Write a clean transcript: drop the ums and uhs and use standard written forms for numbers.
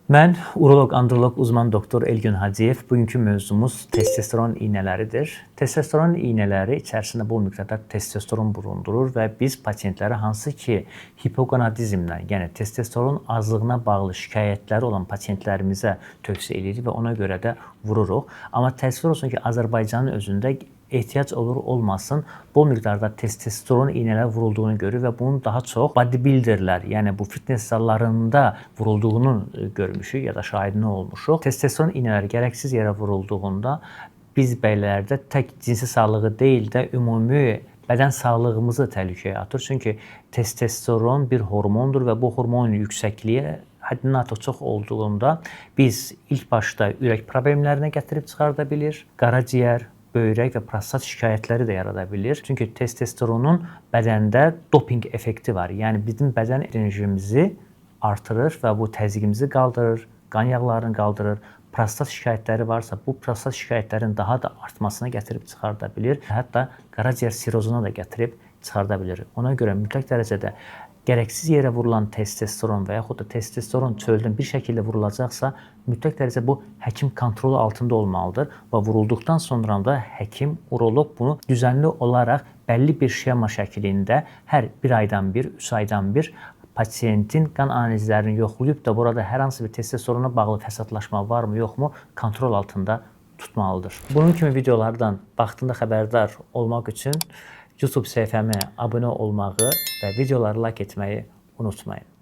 Mən uroloq, androloq uzman doktor Elgün Hacıyev. Bugünkü mövzumuz testosteron iynələridir. Testosteron iynələri içərisində bol miqdarda testosteron bulundurur və biz pasientlərə hansı ki hipogonadizmdən, yəni testosteron azlığına bağlı şikayətləri olan pasientlərimizə tövsiyə edirik və ona görə də vururuq. Amma təəssüf olsun ki, Azərbaycanın özündə ehtiyac olur olmasın bol miqdarda testosteron iynələri vurulduğunu görürük və bunun daha çox bodybuilderlər, yəni bu fitness zallarında vurulduğunu görmüşük ya da şahidini olmuşuq. Testosteron iynələri gərəksiz yerə vurulduğunda biz bəylərdə tək cinsi sağlığı deyil də ümumi bədən sağlığımızı təhlükəyə atır. Çünki testosteron bir hormondur və bu hormonun yüksəkliyi həddindən artıq çox olduğunda biz ilk başda ürək problemlərinə gətirib çıxarda bilir, qaraciyər, böyrək və prostat şikayətləri də yarada bilir. Çünki testosteronun bədəndə doping effekti var. Yəni bizim bədən enerjimizi artırır və bu təzyiqimizi qaldırır, qan yağlarını qaldırır. Prostat şikayətləri varsa, bu prostat şikayətlərin daha da artmasına gətirib çıxarda bilir. Hətta qaraciyər sirozuna da gətirib çıxarda bilir. Ona görə mütləq dərəcədə gərəksiz yerə vurulan testosteron və yaxud da testosteron çöldən bir şəkildə vurulacaqsa, mütləq dərəcədə bu həkim kontrolu altında olmalıdır və vurulduqdan sonra da həkim, uroloq bunu düzənli olaraq bəlli bir şema şəklində hər 1 aydan bir, 3 aydan bir pasiyentin qan analizlərini yoxlayıb da burada hər hansı bir testosterona bağlı fəsadlaşma varmı, yoxmu kontrol altında tutmalıdır. Bunun kimi videolardan vaxtında xəbərdar olmaq üçün YouTube səhifəmə abunə olmağı və videoları like etməyi unutmayın.